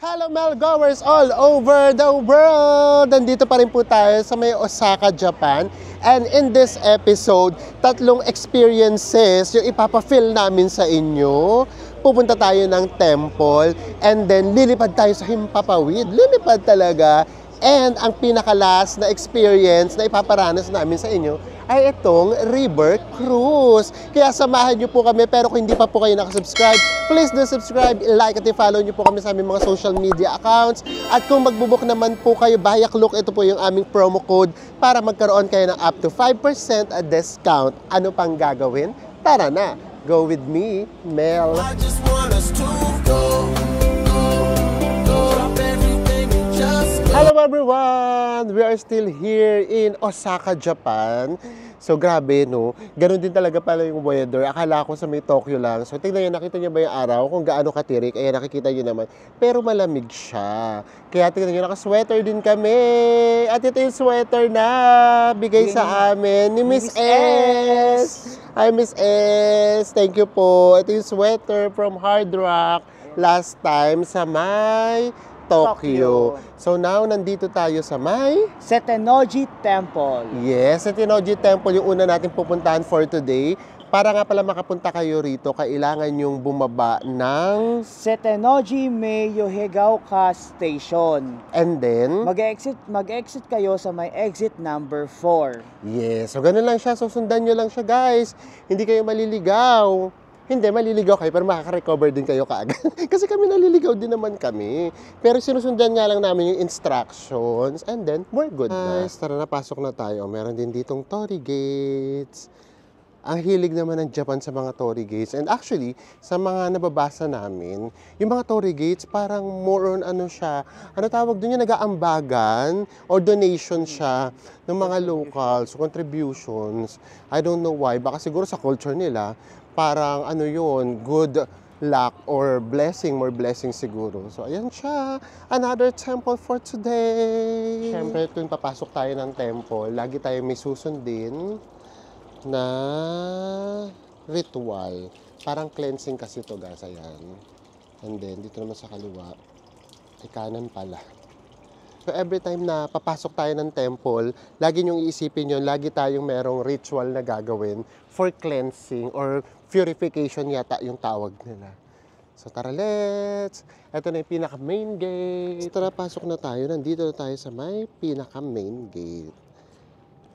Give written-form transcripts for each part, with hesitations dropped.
Hello Melgoers all over the world! Nandito pa rin po tayo sa may Osaka, Japan. And in this episode, tatlong experiences yung ipapafeel namin sa inyo. Pupunta tayo ng temple and then lilipad tayo sa Himpapawid. Lilipad talaga. And ang pinakalas na experience na ipaparanas namin sa inyo ay itong river cruise. Kaya samahan nyo po kami, pero kung hindi pa po kayo nakasubscribe, please do subscribe, like at i-follow nyo po kami sa aming mga social media accounts. At kung magbubuk naman po kayo, Bayak Look, ito po yung aming promo code para magkaroon kayo ng up to 5% discount. Ano pang gagawin? Tara na! Go with me, Mel. I just want us to go. Hello everyone! We are still here in Osaka, Japan. So grabe no, ganun din talaga pala yung weather. Akala ko sa may Tokyo lang. So tingnan nyo, nakita nyo ba yung araw kung gaano katirik? Ayan, nakikita nyo naman. Pero malamig siya. Kaya tingnan nyo, naka-sweater din kami. At ito yung sweater na bigay sa amin ni Miss S. Hi Miss S, thank you po. Ito yung sweater from Hard Rock last time sa may Tokyo. So now, nandito tayo sa may Setenoji Temple. Yes, Setenoji Temple yung una natin pupuntahan for today. Para nga pala makapunta kayo rito, kailangan yung bumaba ng Setenoji Meiyohegaoka Station. And then Mag-exit kayo sa may exit number 4. yes, so ganun lang siya. So sundan nyo lang siya guys. Hindi kayo maliligaw. Hindi, maliligaw kayo, pero makaka-recover din kayo kaagad. Kasi kami naliligaw din naman kami. Pero sinusundan nga lang namin yung instructions, and then, we're good na. Tara na, pasok na tayo. Meron din ditong torii gates. Ang hilig naman ng Japan sa mga torii gates. And actually, sa mga nababasa namin, yung mga torii gates, parang more on ano siya, ano tawag doon yung nag-aambagan or donation siya ng mga locals, contributions. I don't know why. Baka siguro sa culture nila, parang ano yun, good luck or blessing, more blessing siguro. So, ayan siya. Another temple for today. Siyempre, kung papasok tayo ng temple, lagi tayo may susundin na ritual. Parang cleansing kasi ito, guys. Ayan. And then, dito naman sa kaliwa, ay kanan pala. So every time na papasok tayo ng temple, lagi niyong iisipin yun, lagi tayong merong ritual na gagawin for cleansing or purification yata yung tawag nila. So tara, let's! Ito na yung pinaka-main gate. So, tara, pasok na tayo. Nandito na tayo sa may pinaka-main gate.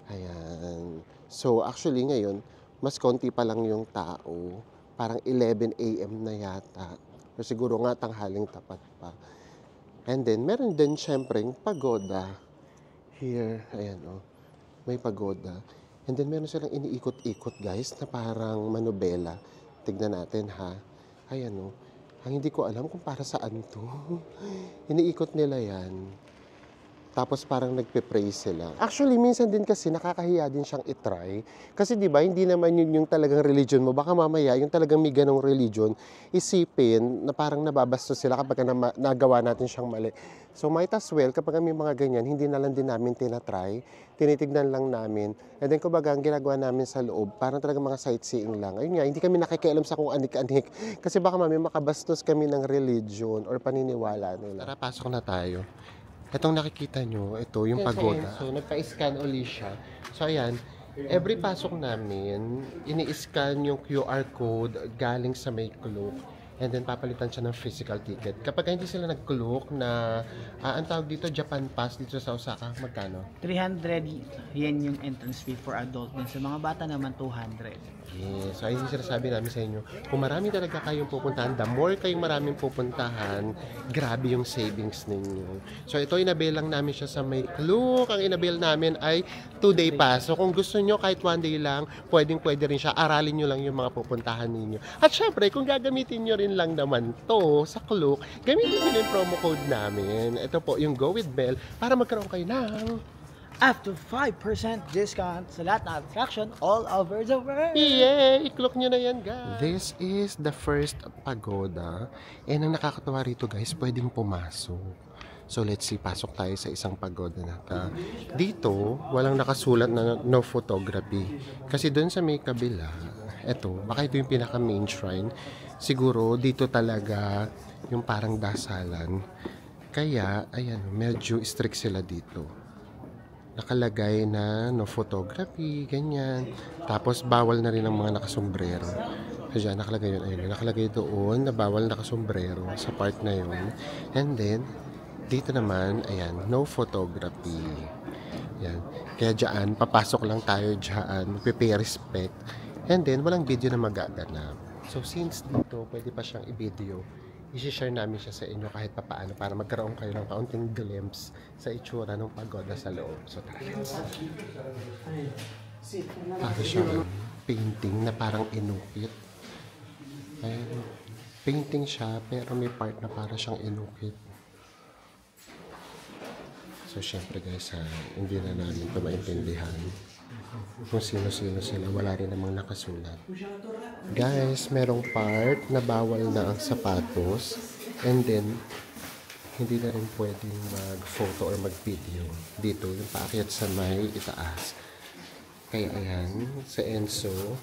Ayan. So actually ngayon, mas konti pa lang yung tao. Parang 11 AM na yata. O siguro nga tanghaling tapat pa. And then, meron din syempreng pagoda. Here, ayan o. May pagoda. And then, meron silang iniikot-ikot, guys, na parang manobela. Tignan natin, ha. Ayan o. Ang hindi ko alam kung para saan to. Iniikot nila yan. Tapos parang nagpe-pray sila. Actually, minsan din kasi nakakahiya din siyang itry. Kasi di ba hindi naman yun yung talagang religion mo. Baka mamaya, yung talagang may ganong religion, isipin na parang nababastos sila kapag nagawa natin siyang mali. So might as well, kapag may mga ganyan, hindi na lang din namin tinatry. Tinitignan lang namin. And then kumbaga, ang ginagawa namin sa loob, parang talagang mga sightseeing lang. Ayun nga, hindi kami nakikialam sa kung anik-anik. Kasi baka mamaya makabastos kami ng religion or paniniwala nila. Tara, pasok na tayo. Itong nakikita nyo, ito yung pagoda. So, nagpa-scan ulit siya. So, ayan, every pasok namin, ini-scan yung QR code galing sa may cloak. And then, papalitan siya ng physical ticket. Kapag hindi sila nag-cloak na, ang tawag dito, Japan Pass dito sa Osaka, magkano? 300 yen yung entrance fee for adult. Din sa mga bata naman, 200. Yes. So, ayun yung sinasabi namin sa inyo. Kung marami talaga kayong pupuntahan, the more kayong maraming pupuntahan, grabe yung savings ninyo. So, ito, inabail lang namin siya sa may Klook. Ang inabail namin ay 2-day pass. So, kung gusto nyo, kahit 1 day lang, pwede rin siya. Aralin nyo lang yung mga pupuntahan ninyo. At syempre, kung gagamitin nyo rin lang naman to sa Klook, gamitin nyo yung promo code namin. Ito po, yung Go With Bell, para magkaroon kayo ng Up to 5% discount sa lahat ng attraction all over the world. Yay! I-clock nyo na yan, guys. This is the first pagoda. And ang nakakatawa rito, guys, pwedeng pumasok. So, let's see. Pasok tayo sa isang pagoda na ta. Dito, walang nakasulat na no photography. Kasi doon sa may kabila, eto, baka ito yung pinaka-main shrine. Siguro, dito talaga yung parang dasalan. Kaya, ayan, medyo strict sila dito. Nakalagay na no photography, ganyan. Tapos, bawal na rin ang mga nakasombrero. Kaya nakalagay yun, ayun, nakalagay doon na bawal nakasombrero sa part na yun. And then, dito naman, ayan, no photography. Yan. Kaya dyan, papasok lang tayo dyan, magpipay respect. And then, walang video na magaganap. So, since dito, pwede pa siyang i-video, i-share namin siya sa inyo kahit papaano para magkaroon kayo ng kaunting glimpse sa itsura ng pagoda sa loob. So, tara. Para siyang painting na parang inukit. Ayan. Painting siya, pero may part na para siyang inukit. So, syempre guys, hindi na namin ito maintindihan kung sino-sino sila. Wala rin namang nakasulat. Guys, merong part na bawal na ang sapatos. And then, hindi na rin pwedeng mag-photo or mag-video. Dito, yung paakyat sa may itaas. Kaya ayan, sa Enso,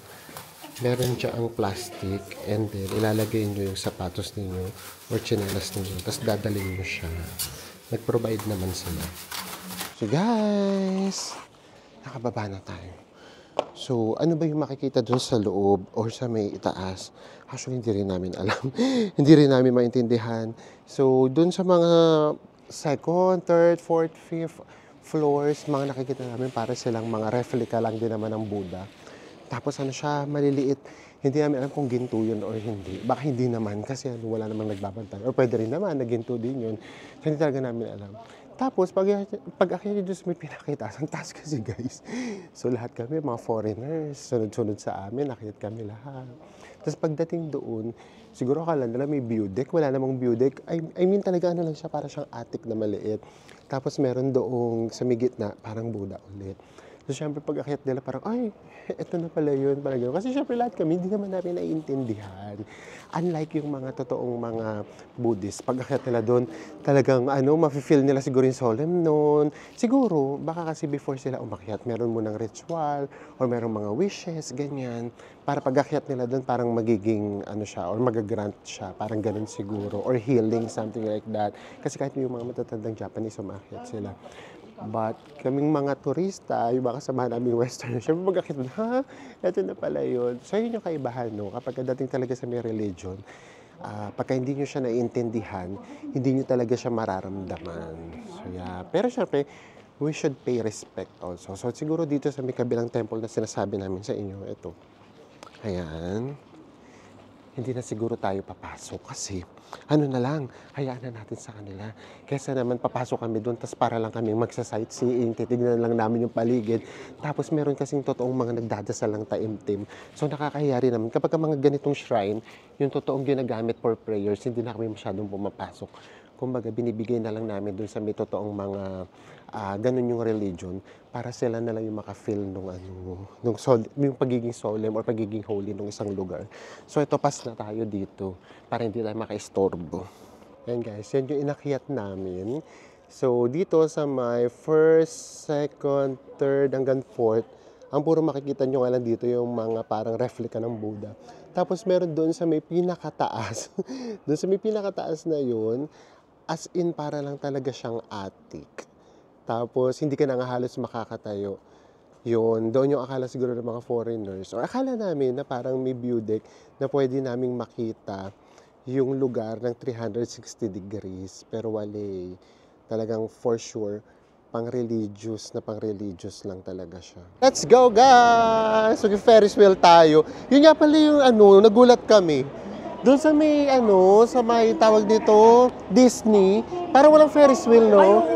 meron siya ang plastic. And then, ilalagay nyo yung sapatos ninyo or tsinelas ninyo. Tapos dadalhin nyo siya. Nag-provide naman sila. So guys, nakababa na tayo. So, ano ba yung makikita dun sa loob or sa may itaas? Actually, hindi rin namin alam. Hindi rin namin maintindihan. So, dun sa mga second, third, fourth, fifth floors, mga nakikita namin para silang mga replica lang din naman ng Buddha. Tapos ano siya, maliliit. Hindi namin alam kung ginto yun or hindi. Baka hindi naman kasi wala namang nagbabantay. Or pwede rin naman na ginto din yun. So, hindi talaga namin alam. Tapos, pag akyat nyo may pinakitaas. Ang taas kasi guys. So lahat kami, mga foreigners, sunod-sunod sa amin, akyat kami lahat. Tapos pagdating doon, siguro akala nila may view deck. Wala namang view deck. I mean talaga ano lang siya, para siyang attic na maliit. Tapos meron doong sa may gitna, parang Buddha ulit. So, syempre, pag akyat nila, parang, ay, eto na pala yun, parang gano'n. Kasi syempre, lahat kami, hindi naman namin naiintindihan. Unlike yung mga totoong mga Buddhist, pag akyat nila doon, talagang, mafe-feel nila siguro yung solemn noon. Siguro, baka kasi before sila umakyat, meron mo ng ritual, or meron mga wishes, ganyan. Para pag akyat nila doon, parang magiging, siya, or magagrant siya, parang gano'n siguro, or healing, something like that. Kasi kahit yung mga matatandang Japanese, umakyat sila. But kaming mga turista, yung mga kasama namin Western, syempre mag-akit mo, eto na pala yun. So yun yung kaibahan, no? Kapag dating talaga sa may religion, pagka hindi nyo siya naiintindihan, hindi nyo talaga siya mararamdaman. So yeah. Pero syempre, we should pay respect also. So siguro dito sa may kabilang temple na sinasabi namin sa inyo, ito. Ayan. Hindi na siguro tayo papasok kasi na lang, hayaan na natin sa kanila. Kesa naman papasok kami doon, tapos para lang kami magsa-sightseeing, titignan lang namin yung paligid. Tapos meron kasing totoong mga nagdadasal lang taimtim. So nakakahiya rin naman. Kapag mga ganitong shrine, yung totoong ginagamit for prayers, hindi na kami masyadong pumapasok. Kumbaga, binibigay na lang namin doon sa may totoong mga ganun yung religion para sila na lang yung maka-feel yung pagiging solemn or pagiging holy ng isang lugar. So ito, pas na tayo dito para hindi tayo maka-istorbo. Yan guys, yan yung inakyat namin. So dito sa my first, second, third hanggang fourth, ang puro makikita nyo nga lang dito yung mga parang replica ng Buddha. Tapos meron doon sa may pinakataas. Doon sa may pinakataas na yun, as in para lang talaga siyang attic. Tapos hindi ka na nga halos makakatayo. Yun, doon yung akala siguro ng mga foreigners. Or akala namin na parang may view deck na pwede naming makita yung lugar ng 360 degrees. Pero wali, talagang for sure, pang-religious lang talaga siya. Let's go guys! So, Ferris wheel tayo. Yun nga pala yung nagulat kami. Doon sa may sa may tawag dito, Disney, parang walang Ferris wheel, no?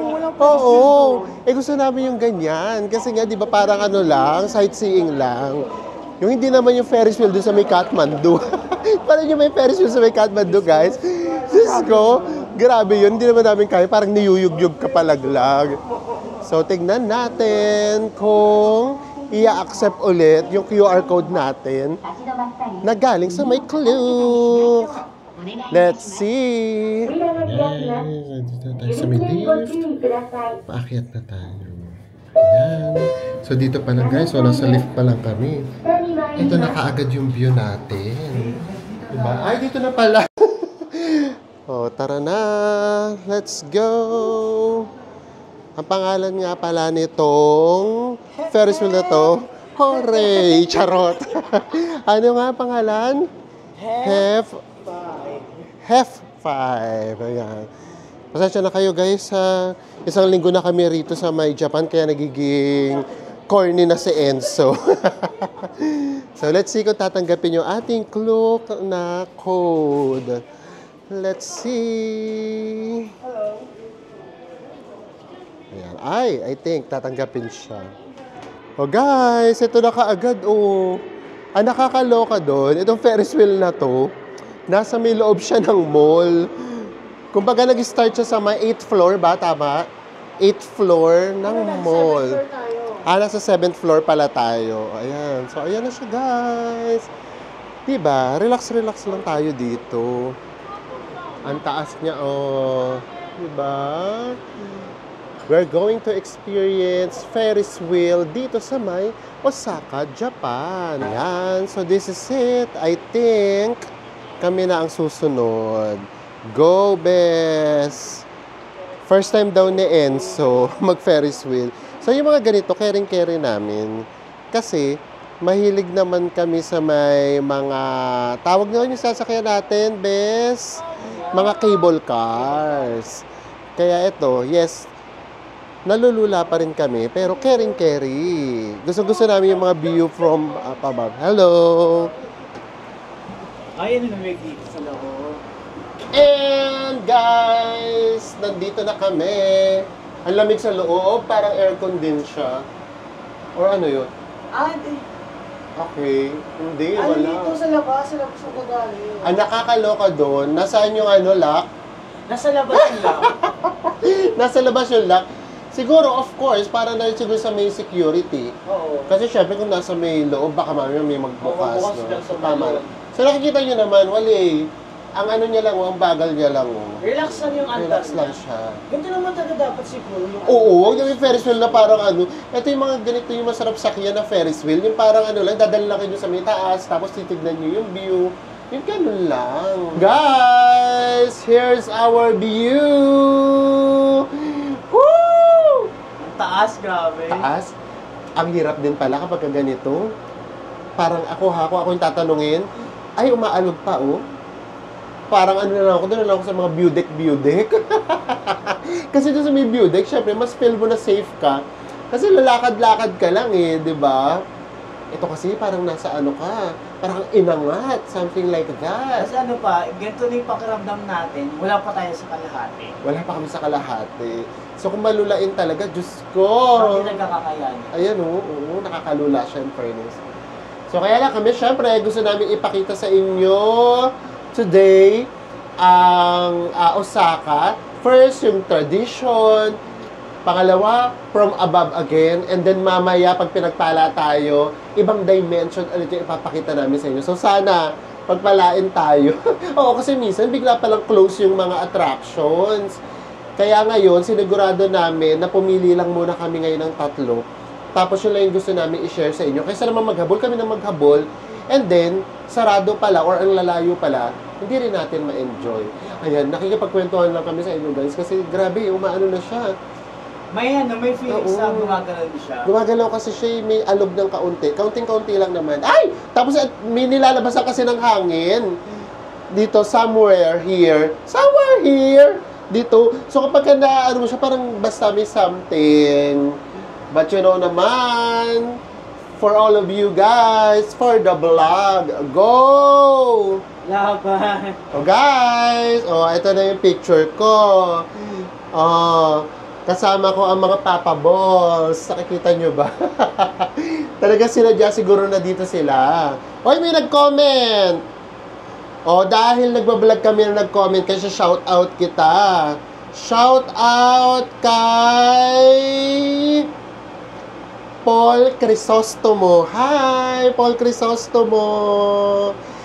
Oo. Gusto namin yung ganyan. Kasi nga, di ba, parang lang, sightseeing lang. Yung hindi naman yung Ferris wheel doon sa may Kathmandu. Parang yung may Ferris wheel sa may Kathmandu, guys. Diyos ko, grabe yun. Hindi naman namin kaya. Parang niyuyug-yug ka palaglag. So, tignan natin kung i-accept ulit yung QR code natin na galing sa may Klook. Let's see. Yes, dito tayo sa may lift. Paakyat na tayo. Ayan. So, dito pa lang guys. So, nasa lift pa lang kami. Ito na kaagad yung view natin. Diba? Ay, dito na pala. tara na. Let's go. Ang pangalan nga pala nitong Ferris wheel na to, hooray! Charot! Ano nga ang pangalan? Hef 5. Ayan. Pasensya na kayo guys, isang linggo na kami rito sa may Japan kaya nagiging corny na si Enzo. So let's see kung tatanggapin yung ating Klook na code. Let's see. Hello. Ayan. Ay, I think tatanggapin siya. Oh guys, ito na kaagad oh. Ang nakakaloka doon, itong Ferris wheel na to, nasa may loob siya ng mall. Kumbaga nag-start siya sa may 8th floor ba? Tama? 8th floor ng mall. Nasa 7th floor pala tayo. Ayan. So, ayan na siya guys. Diba? Relax-relax lang tayo dito. Ang taas niya oh. Diba? We're going to experience Ferris wheel dito sa may Osaka, Japan. Ayan. So, this is it. I think kami na ang susunod. Go, Bes! First time daw ni Enzo mag-Ferris wheel. So, yung mga ganito, caring-carry namin. Kasi, mahilig naman kami sa may mga, tawag na yung sasakyan natin, Bes? Mga cable cars. Kaya ito, yes, nalulula pa rin kami, pero caring-carry. Gusto namin yung mga view from up above. Hello! Ay, ano namig dito sa loob? And guys, nandito na kami. Ang lamig sa loob, parang aircon din siya. Or ano yun? Hindi. Okay, hindi, Ano wala. dito sa labas ang gagaling. Ang nakakaloka doon, nasaan yung ano, lock? Nasa labas lang. Nasa labas yung lock. Siguro, of course, para na siguro sa may security. Oo. Kasi syempre kung nasa may loob, baka mamaya may magbukas. Oo, bukas No? lang sa So, tama. loob. So nakikita nyo naman, wali. Ang ano niya lang, ang bagal niya lang. Relax lang yung andas Relax lang niya. siya. Ganito naman talaga dapat siguro yung Oo, yung Ferris wheel na parang ano, ito yung mga ganito yung masarap sakyan na Ferris wheel, yung parang ano lang, dadala kayo sa may taas, tapos titignan nyo yung view, yung ganun lang. Guys, here's our view! Woo! Ang taas, grabe. Taas, ang hirap din pala kapag ganito. Parang ako yung tatanungin, ay umaalog pa oh. Parang ano na lang ako, doon na lang ako sa mga view deck. Kasi doon sa may view deck, syempre, mas feel mo na safe ka. Kasi lalakad-lakad ka lang eh, di ba? Ito kasi parang nasa ano ka, parang inangat, something like that. Kasi ano pa, ganito na yung pakiramdam natin, wala pa tayo sa kalahati. Wala pa kami sa kalahati. So kung malulain talaga, Diyos ko. Hindi nagkakakayanin. Ayan oo, nakakalula siya in fairness. So kaya lang kami, syempre, gusto namin ipakita sa inyo today ang Osaka. First, yung tradition. Pangalawa, from above again. And then mamaya, pag pinagpala tayo, ibang dimension ulit yung ipapakita namin sa inyo. So sana, pagpalain tayo. Oo, kasi minsan bigla palang close yung mga attractions. Kaya ngayon, sinigurado namin na pumili lang muna kami ngayon ng 3. Tapos yun lang yung gusto namin i-share sa inyo. Kaysa naman maghabol, kami na maghabol. And then, sarado pala or ang lalayo pala, hindi rin natin ma-enjoy. Ayan, nakikipagkwentuhan lang kami sa inyo guys kasi grabe, umaano na siya. May feelings na gumagalaw siya. Gumagalaw kasi siya, may alog ng kaunti. Kaunting-kaunti lang naman. Ay! Tapos may nilalabasan kasi ng hangin. Dito, somewhere here. Dito. So kapag na, ano siya, parang basta may something. But you know naman, for all of you guys, for the vlog, go! Laban. Oh guys, ito na yung picture ko. Kasama ko ang mga Papa Balls. Nakikita nyo ba? Talaga sinadya siguro na dito sila. Hoy, may nag-comment! Dahil nagbablog kami na nag-comment, kasi shout out kita. Shout out kay Paul Crisostomo. Hi, Paul Crisostomo.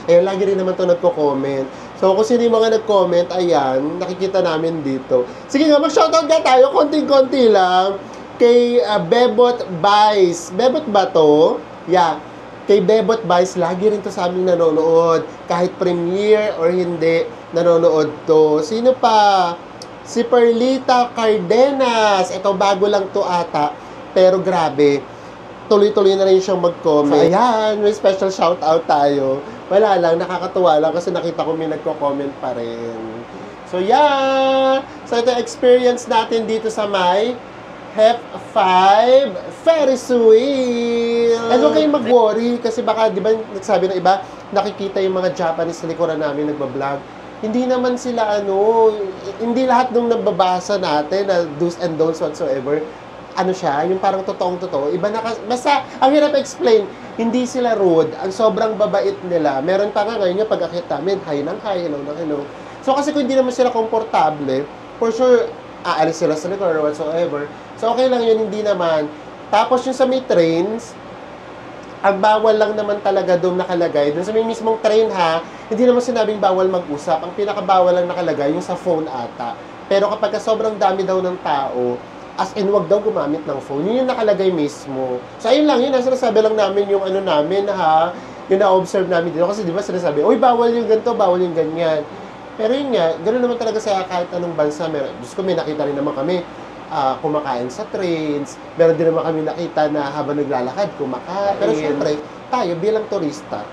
Ayun, lagi rin naman ito nagko-comment. So, kung sino yung mga nag-comment, ayan, nakikita namin dito. Sige nga, mag-shoutout nga tayo, konting-konti lang. Kay Bebot Vice. Bebot ba to? Yeah. Kay Bebot Vice, lagi rin to sa aming nanonood. Kahit premiere or hindi, nanonood to. Sino pa? Si Perlita Cardenas. Ito, bago lang to ata. Pero grabe, tuloy-tuloy na rin siyang mag-comment. So, ayan, may special shoutout tayo. Wala lang, nakakatuwa lang kasi nakita ko may nagko-comment pa rin. So, yeah! So, ito experience natin dito sa may HEP5 Ferris wheel. And huwag kayong mag-worry kasi baka, di ba, nagsabi ng iba, nakikita yung mga Japanese sa likuran namin nagbablog. Hindi naman sila, hindi lahat nung nababasa natin na do's and don'ts whatsoever, siya, yung parang totoong-totoo. Iba na basta, ang hirap explain, hindi sila rude, ang sobrang babait nila. Meron pa nga ngayon yung pag-akit namin, hi ng hi, hello ng hello. So kasi kung hindi naman sila komportable, for sure, aalis sila sa likod or whatsoever. So okay lang yun, hindi naman. Tapos yung sa may trains, ang bawal lang naman talaga doon nakalagay. Doon sa may mismong train ha, hindi naman sinabing bawal mag-usap. Ang pinakabawal lang nakalagay yung sa phone ata. Pero kapag sobrang dami daw ng tao, as in, wag daw gumamit ng phone. Yun yung nakalagay mismo. So, ayun lang, yun. Sinasabi lang namin yung namin, ha. Yung na-observe namin dito. Kasi di ba sinasabi, uy, bawal yung ganito, bawal yung ganyan. Pero yun nga, ganoon naman talaga sa kahit anong bansa. Diyos ko, may nakita rin naman kami kumakain sa trains. Meron din naman kami nakita na habang naglalakad, kumakain. Pero syempre, tayo bilang turista,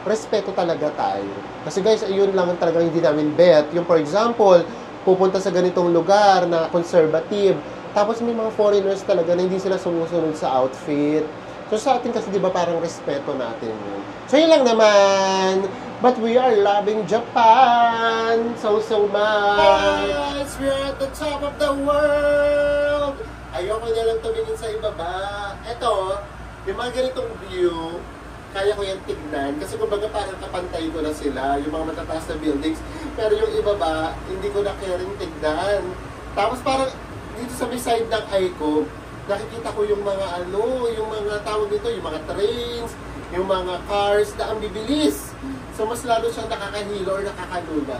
respeto talaga tayo. Kasi guys, yun lang ang talagang hindi namin bet. Yung for example, pupunta sa ganitong lugar na conservative, tapos may mga foreigners talaga na hindi sila sumusunod sa outfit. So sa atin kasi 'di ba parang respeto natin yun. So yun lang naman. But we are loving Japan so much. Yes, we are at the top of the world. Ayoko na lang tumingin sa ibaba. Ito, yung mga ganitong view, kaya ko yan tignan. Kasi kumbaga parang kapantay ko na sila, yung mga matataas na buildings. Pero yung ibaba, hindi ko na kaya rin tignan. Tapos parang dito sa may side ng eye ko, nakikita ko yung mga yung mga tawag dito, yung mga trains, yung mga cars na ang bibilis. So mas lalo siyang nakakahilo or nakakalula.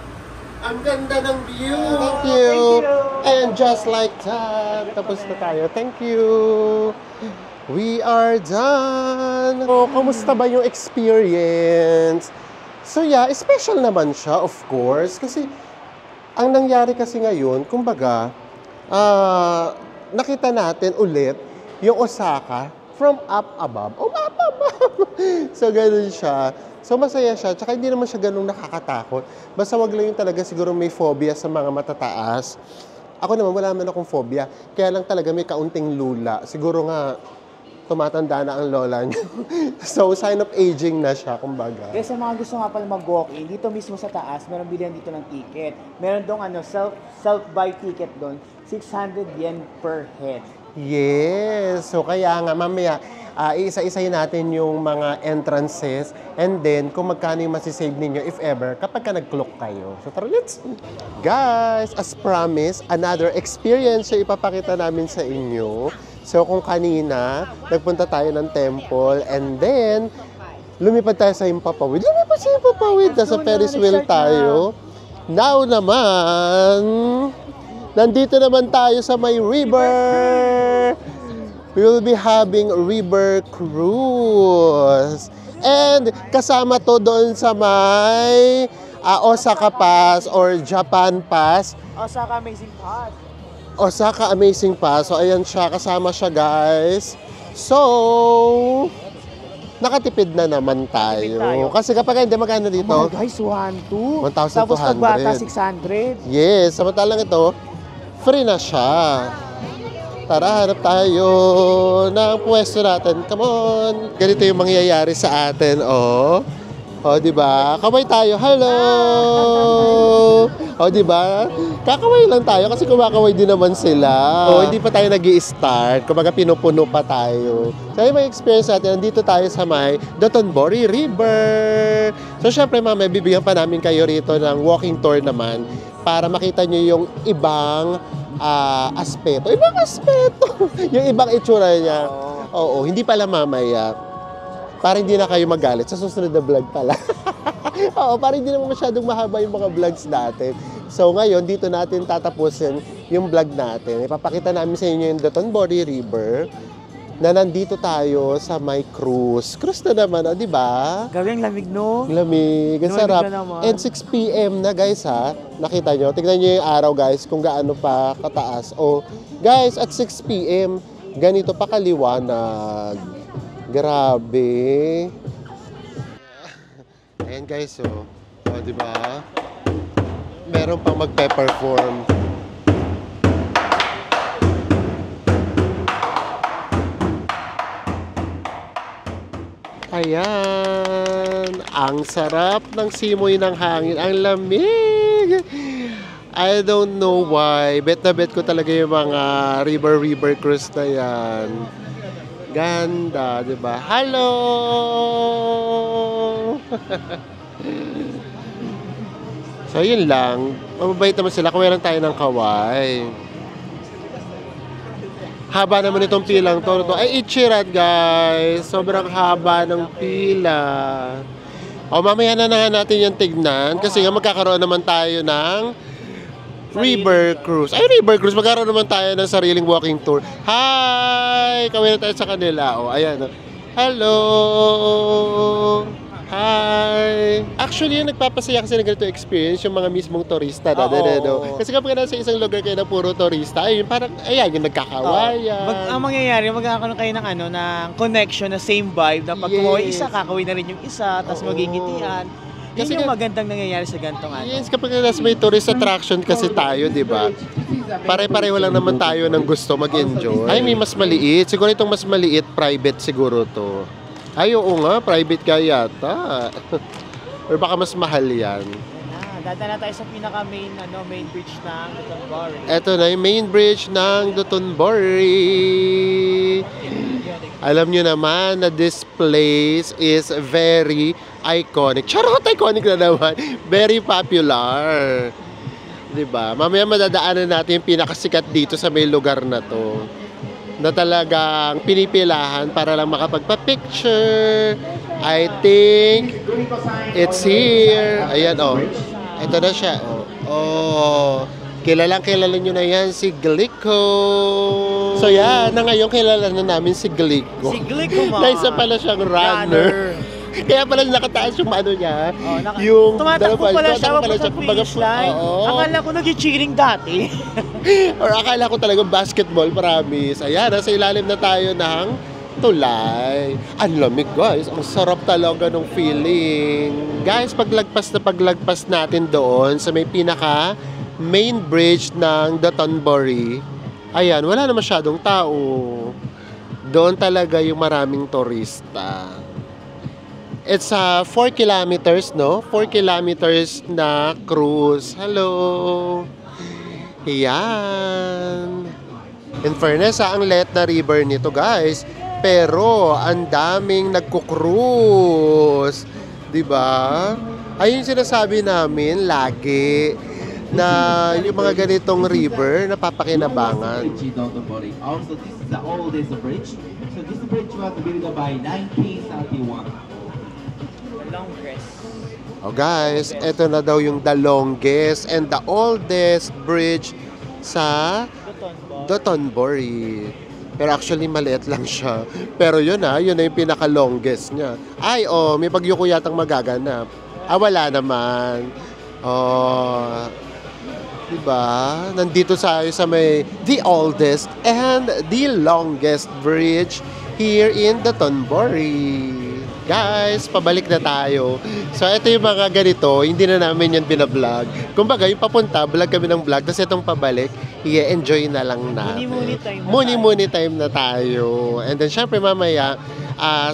Ang ganda ng view! Thank you! And just like that, tapos na tayo. Thank you! We are done! So, kamusta ba yung experience? So yeah, special naman siya, of course. Kasi, ang nangyari kasi ngayon, kumbaga, nakita natin ulit yung Osaka from up above. Up above! So, ganun siya. So, masaya siya. Tsaka hindi naman siya ganun nakakatakot. Basta wag lang yung talaga siguro may phobia sa mga matataas. Ako naman, wala naman akong phobia. Kaya lang talaga may kaunting lula. Siguro nga, tumatanda na ang lola niyo. So, sign of aging na siya, kumbaga. Kaya sa mga gusto nga pala mag-walk-in, dito mismo sa taas, meron bilihan dito ng ticket. Meron dong self-buy ticket doon, 600 yen per head. Yes. So, kaya nga, mamaya, isa-isayin natin yung mga entrances and then kung magkano yung masisave ninyo if ever kapag ka nag-clock kayo. So, tara, let's! Guys, as promised, another experience yung ipapakita namin sa inyo. So, kung kanina, nagpunta tayo ng temple and then, lumipad tayo sa Himpapawid. Lumipad sa Himpapawid. Nasa Ferris wheel tayo. Now naman, nandito naman tayo sa may river. We will be having river cruise. And kasama to doon sa may Osaka Pass or Japan Pass. Osaka Amazing Pass. Osaka Amazing Pass. So, ayan siya. Kasama siya, guys. So, nakatipid na naman tayo. Kasi kapag hindi, magkano dito? Oh my guys, 1,200. 1,200. Tapos pagbata, 600. Yes. Samantalang ito, free na siya. Tara, hanap tayo ng pwesto natin. Come on. Ganito yung mangyayari sa atin, oh. Oh, di ba? Kaway tayo. Hello. Oh, di ba? Kakaway lang tayo kasi kumakaway din naman sila. Oh, hindi pa tayo nag-i-start. Kumbaga pinupuno pa tayo. So, yung mga experience natin, nandito tayo sa may Dotonbori River. So, syempre, mama, bibigyan pa namin kayo rito ng walking tour naman para makita nyo yung ibang aspeto. Ibang aspeto! Yung ibang itsura niya. Oo, hindi pala mamaya. Para hindi na kayo magalit. Sa susunod na vlog pala. Oo, para hindi naman masyadong mahaba yung mga vlogs natin. So ngayon, dito natin tatapusin yung vlog natin. Ipapakita namin sa inyo yung Dotonbori River. na nandito tayo sa may cruise. Cruise na naman, di ba? Gabi ang lamig, no? Lamig, ang Lamig sarap. na naman. And 6 p.m. na guys ha. Nakita nyo, tignan nyo yung araw guys kung gaano pa kataas. O guys, at 6 p.m. ganito pa kaliwanag. Grabe. Ayan guys, oh. O, di ba? Meron pang magpe-perform. Ayan, ang sarap ng simoy ng hangin, ang lamig. I don't know why, bet na bet ko talaga yung mga river cruise na yan. Ganda, di ba? Hello! So, yun lang. Mababait naman sila. Kuha lang tayo ng kaway. Haba naman itong pilang to. Ay, Ichiran guys. Sobrang haba ng pila. O, mamaya na nga natin yung tignan. Kasi nga magkakaroon naman tayo ng river cruise. Ay, river cruise. Magkakaroon naman tayo ng sariling walking tour. Hi! Kawin na tayo sa kanila. O, ayan. Hello! Hi! Actually, yung nagpapasaya kasi ng ganito experience, yung mga mismong turista. Kasi kapag nasa isang lugar kayo na puro turista, ayun, parang, ayan, yung nagkakawayan. Ang mangyayari, magkakaroon kayo ng, ng connection, na same vibe, na pag kumuha isa, kakawin na rin yung isa, tapos magigitian. Kasi yung magandang nangyayari sa gantong Yes, kapag nasa may tourist attraction kasi tayo, di ba? Pare-pareho lang naman tayo ng gusto mag-enjoy. Ay, may mas maliit. Siguro itong mas maliit, private siguro to. Ay, oo nga, private ka yata. Or baka mas mahal yan. Dadala tayo sa pinaka-main main bridge ng Dotonbori. Ito na yung main bridge ng Dotonbori. Alam nyo naman na this place is very iconic. Charot, iconic na naman. Very popular. Diba? Mamaya madadaanan natin yung pinakasikat dito sa may lugar na to. Na talagang pinipilahan para lang makapagpa-picture. I think it's here. Ayan, oh. Ito na siya. Oh. Kilala nyo na yan, si Glico. So yan, na ngayon kilala na namin si Glico. Si Glico, ma. Na isa pala siyang runner. Kaya pala nakataas yung ano niya. Yung tumatakbo pala siya sa finish line. Akala ko nag-cheering dati. Or akala ko talagang basketball, promise. Ayan, nasa ilalim na tayo ng tulay. Ang lamig guys, ang sarap talaga ng feeling. Guys, paglagpas natin doon sa may pinaka main bridge ng Dotonbori, ayan, wala na masyadong tao. Doon talaga yung maraming turista. It's 4 kilometers, no? 4 kilometers na cruise. Hello! Ayan. In fairness, ang liit na river nito, guys. Pero, ang daming nagko-cruise. Diba? Ayun sinasabi namin lagi na yung mga ganitong river napapakinabangan. Also, this is the oldest bridge. So this bridge was built by 1931. Oh guys, ito na daw yung the longest and the oldest bridge sa Dotonbori. Pero actually maliit lang siya. Pero yun na yung pinaka-longest niya. Ay, oh, may pagyuko yatang magaganap. Wala naman. Oh, diba? Nandito sa may the oldest and the longest bridge here in Dotonbori. Guys, pabalik na tayo. So, ito yung mga ganito, hindi na namin yan binablog. Kumbaga, yung papunta, vlog kami ng vlog, tapos itong pabalik, i-enjoy na lang natin. Muni-muni time na tayo. And then, syempre, mamaya,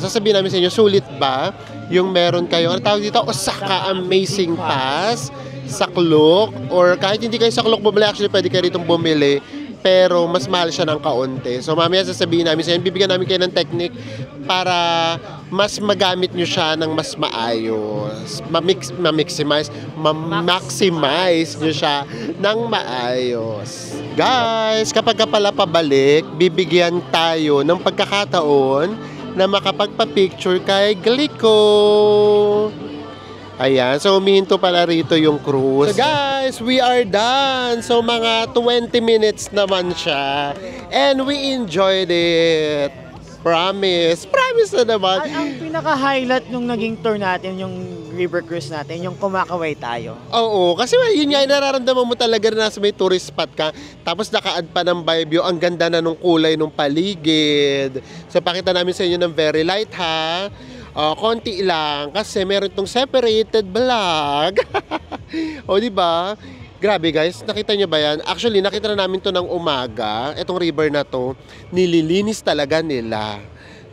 sasabihin namin sa inyo, sulit ba yung meron kayo, ano tawag dito? Osaka Amazing Pass, Saklok, or kahit hindi kayo Saklok bumili, actually, pwede kayo ritong bumili, pero mas mahal siya ng kaunti. So mamaya sasabihin namin sa inyo, bibigyan namin kayo ng technique para mas magamit nyo siya ng mas maayos. Ma-maximize nyo siya ng maayos. Guys, kapag pala pabalik, bibigyan tayo ng pagkakataon na makapagpa-picture kay Glico. Ayan, so humihinto pala rito yung cruise. So guys, we are done. So mga 20 minutes naman siya. And we enjoyed it. Promise. Promise na naman. Ang pinaka-highlight nung naging tour natin, yung river cruise natin, yung kumakaway tayo. Oo, kasi yun nga, nararamdaman mo talaga na nasa may tourist spot ka, tapos naka-add pa ng vibe, ang ganda na nung kulay nung paligid. So, pakita namin sa inyo ng very light, ha? Konti lang, kasi meron itong separated vlog. O, di ba? Grabe guys, nakita nyo ba yan? Actually, nakita na namin to ng umaga. Itong river na to, nililinis talaga nila.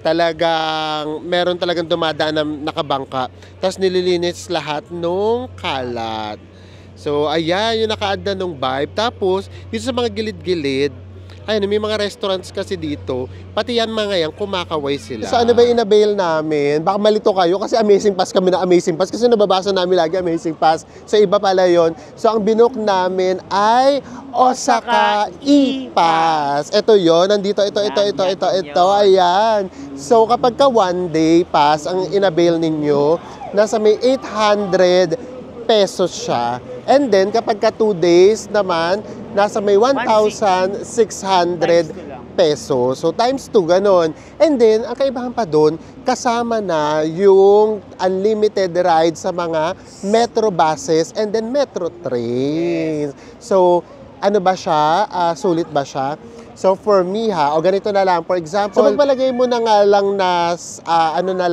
Talagang, meron talagang dumadaan na nakabangka. Tapos nililinis lahat nung kalat. So, ayan, yung naka-add na nung vibe. Tapos, dito sa mga gilid-gilid, ayun, may mga restaurants kasi dito, pati yan mga yan, kumakaway sila. So ano ba yung in-avail namin? Baka malito kayo kasi Amazing Pass kami na Amazing Pass kasi nababasa namin lagi Amazing Pass. So iba pala yon. So ang binook namin ay Osaka E-Pass. Ito yon, nandito, ito, ayan. So kapag ka one day pass ang in-avail ninyo, nasa may 800 pesos siya. And then kapag ka 2 days naman, nasa may 1,600 pesos. So, times 2, ganon. And then, ang kaibahan pa doon, kasama na yung unlimited ride sa mga metro buses and then metro trains. So, ano ba siya? Sulit ba siya? So, for me o ganito na lang. For example, so magpalagay mo na nga lang na, 6 na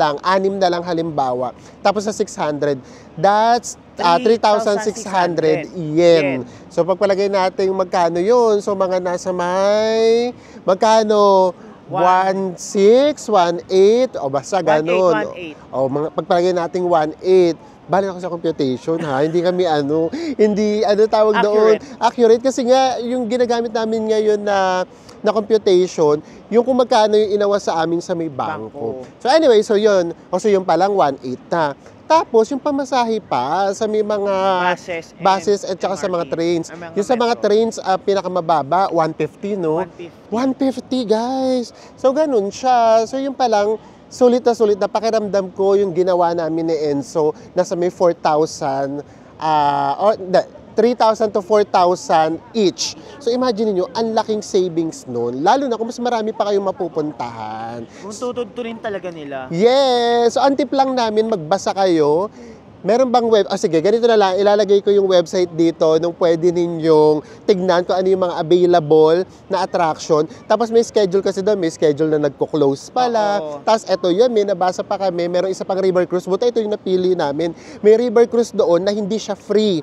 lang halimbawa. Tapos sa 600, that's 3,600 yen. So, pagpalagay natin magkano yun. So, mga nasa may, magkano? 1,600, 1,800, o basta ganun. 1,800. O, pagpalagay natin 1,800. Bali ako sa computation, hindi kami hindi tawag doon. Accurate kasi nga, yung ginagamit namin ngayon na computation, yung kung magkano yung inawa sa amin sa may bangko. So anyway, so yun. So yun palang 1,800 na. Tapos, yung pamasahe pa sa may mga buses at saka sa mga trains. Yung sa mga trains, pinakamababa, 150, no? 150, guys. So, ganun siya. So, yung palang, sulit na pakiramdam ko yung ginawa namin ni Enzo. Nasa may 4,000, 3,000 to 4,000 each. So imagine niyo, ang laking savings noon. Lalo na kung mas marami pa kayong mapupuntahan. Kung tutudturin talaga nila. Yes! So ang tip lang namin, magbasa kayo. Meron bang sige, ganito na lang, ilalagay ko yung website dito nung pwede ninyong tignan kung ano yung mga available na attraction. Tapos may schedule kasi doon, may schedule na nagko-close pala. Tapos eto yun, may nabasa pa kami, meron isa pang river cruise. Buta ito yung napili namin. May river cruise doon na hindi siya free.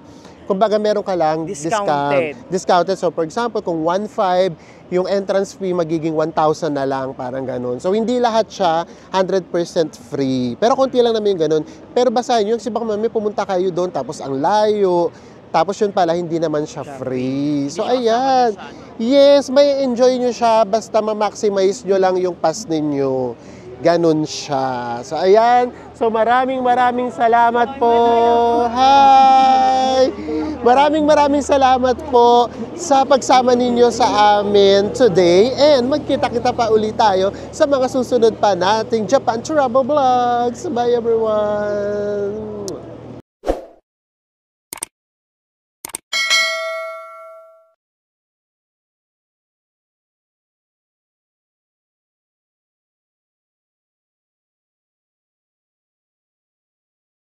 Kumbaga meron ka lang discounted. So for example, kung 1,500, yung entrance fee magiging 1,000 na lang, parang ganun. So hindi lahat siya 100% free. Pero konti lang naman yung ganun. Pero basahin nyo, kasi baka may pumunta kayo doon, tapos ang layo, tapos yun pala, hindi naman siya free. So ayan. Yes, may enjoy nyo siya, basta ma-maximize nyo lang yung pass ninyo. Ganun siya. So, ayan. So, maraming salamat po. Hi! Maraming salamat po sa pagsama ninyo sa amin today. And magkita-kita pa ulit tayo sa mga susunod pa nating Japan Travel Vlogs. Bye, everyone!